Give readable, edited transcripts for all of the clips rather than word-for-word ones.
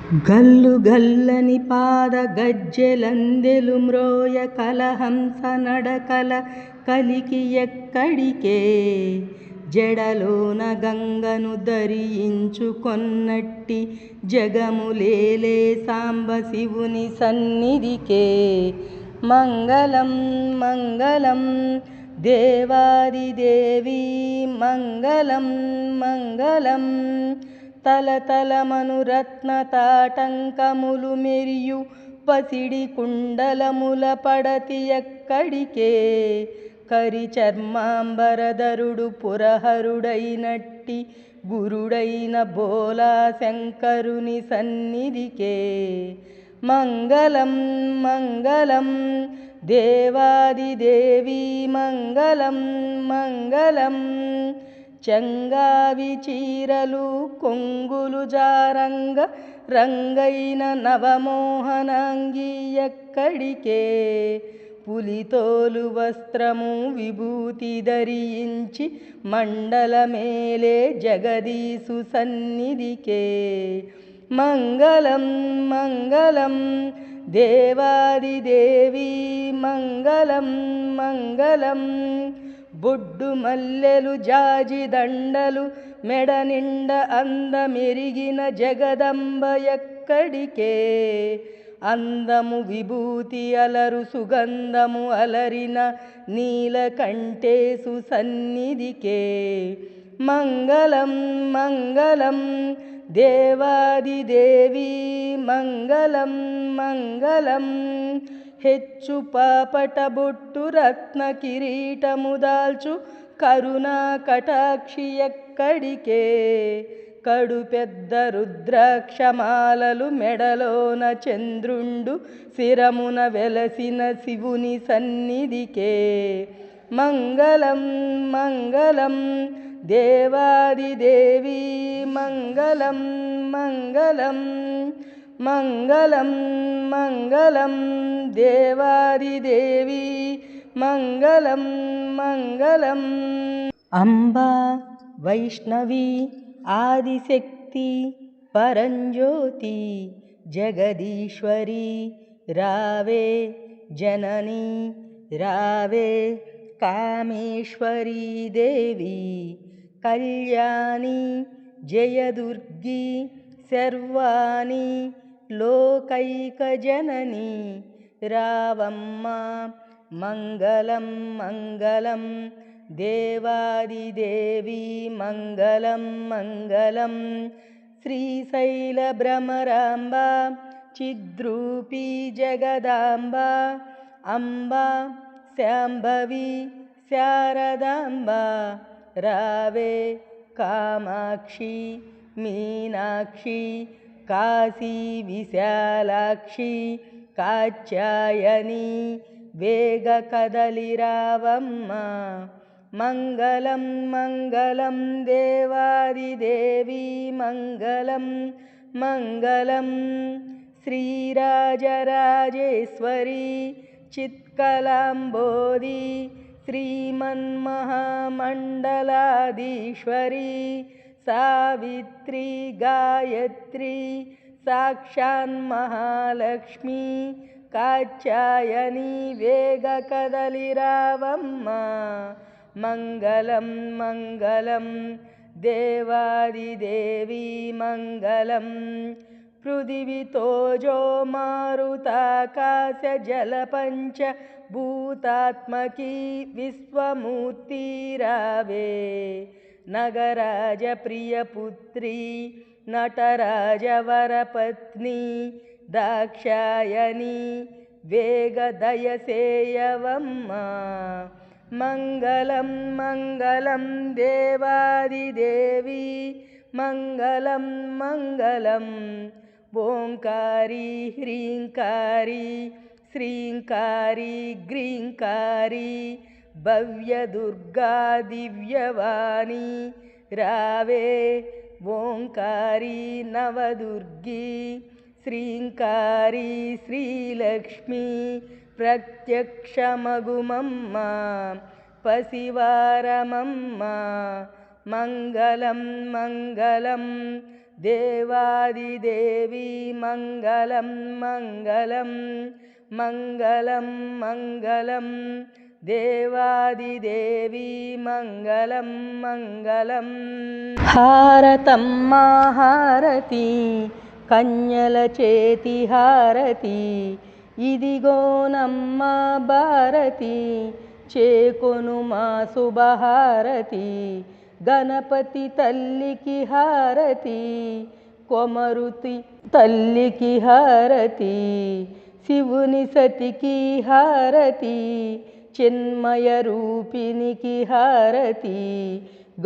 గల్లు గల్లని పాద గజ్జెలందెలు మ్రోయ కలహంస నడకల కలికి ఎక్కడికే జడలోన గంగను ధరించుకొన్నట్టి జగములేలే సాంబ శివుని సన్నిధికే మంగళం మంగళం దేవాదిదేవి మంగళం మంగళం తలతలమను రత్న తాటంకములు మెరియు పసిడి కుండలముల పడతి ఎక్కడికే కరి చర్మాంబరధరుడు పురహరుడైనట్టి గురుడైన బోలా శంకరుని సన్నిధికే మంగళం మంగళం దేవాదిదేవి మంగళం మంగళం చెంగావి చీరలు కొంగులు జారంగ రంగైన నవమోహనాంగి ఎక్కడికే పులితోలు వస్త్రము విభూతి ధరించి మండలమేలే జగదీశు సన్నిధికే మంగళం మంగళం దేవాదిదేవి మంగళం మంగళం బొడ్డు మల్లెలు జాజి దండలు మెడ నిండ అందమెరిగిన జగదంబ ఎక్కడికే అందము విభూతి అలరు సుగంధము అలరిన నీలకంఠేశు సన్నిధికే మంగళం మంగళం దేవాదిదేవి మంగళం మంగళం హెచ్చు పాపట బొట్టు రత్న కిరీటము దాల్చు కరుణా కటాక్షి ఎక్కడికే కడు పెద్ద రుద్రాక్షమాలలు మెడలోన చంద్రుండు శిరమున వెలసిన శివుని సన్నిధికే మంగళం మంగళం దేవాదిదేవి మంగళం మంగళం మంగళం మంగళం దేవాదిదేవి మంగళం మంగళం అంబా వైష్ణవి ఆదిశక్తి పరంజ్యోతి జగదీశ్వరి రావే జనని రావే కామేశ్వరీ దేవి కళ్యాణి జయదుర్గి సర్వాణి లోకైకజనని రావమ్మ మంగళం మంగళం దేవాదిదేవి మంగళం మంగళం శ్రీశైల భ్రమరాంబ చిద్రూపీ జగదాంబ అంబా శాంభవి శారదాంబ రావే కామాక్షి మీనాక్షి కాశీ విశాలాక్షి కాత్యాయని వేగ కదలి రావమ్మ మంగళం మంగళం దేవాదిదేవి మంగళం మంగళం శ్రీరాజరాజేశ్వరి చిత్కలాంబోధి శ్రీమన్మహామండలాధీశ్వరి సావిత్రి గాయత్రి సాక్షాన్మహాలక్ష్మి కాత్యాయని వేగ కదలి రావమ్మ మంగళం మంగళం దేవాదిదేవి మంగళం పృథివితోజో మారుతాకాశ జలపంచ భూతాత్మకి విశ్వమూర్తి రావే నగరాజ ప్రియపుత్రి నటరాజ వరపత్ని దాక్షాయని వేగ దయసేయవమ్మ మంగళం మంగళం దేవాదిదేవి మంగళం మంగళం ఓంకారి హ్రీంకారి శ్రీంకారి గ్రీంకారి భవ్యదుర్గా దివ్యవాణి రావే ఓంకారి నవదుర్గి శ్రీంకారి శ్రీలక్ష్మి ప్రత్యక్షమగుమమ్మ పసివారమమ్మ మంగళం మంగళం దేవాదిదేవి మంగళం మంగళం మంగళం మంగళం దేవాదిదేవి మంగళం మంగళం. హారతమ్మ హారతి కన్యల చేతి హారతి ఇదిగోనమ్మ భారతి చేకొను మా శుభహారతి. గణపతి తల్లికి హారతి కొమరుతి తల్లికి హారతి శివుని సతికి హారతి చిన్మయ రూపినికి హారతి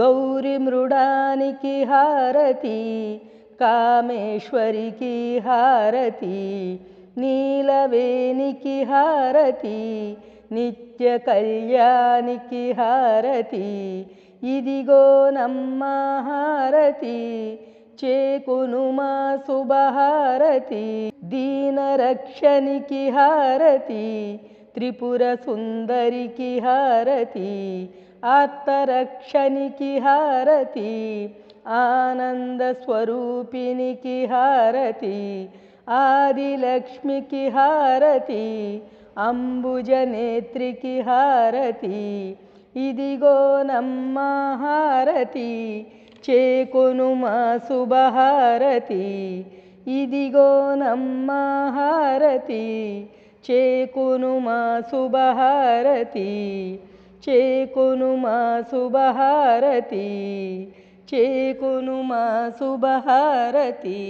గౌరి మృడానికి హారతి కామేశ్వరికి హారతి నీలవేణికి హారతి నిత్య కళ్యాణికి హారతి ఇదిగోనమ్మ హారతి చేకొను మా శుభహారతి. దీనరక్షనికి హారతి త్రిపుర సుందరికి హారతి ఆత్మరక్షనికి హారతి ఆనంద స్వరూపినికి హారతి ఆదిలక్ష్మికి హారతి అంబుజనేత్రికి హారతి ఇదిగోనమ్మ హారతి చేకొను మా శుభహారతి. ఇదిగోనమ్మ హారతి చేకొను మా శుభహారతి చేకొను మా శుభహారతి చేకొను మా శుభహారతి.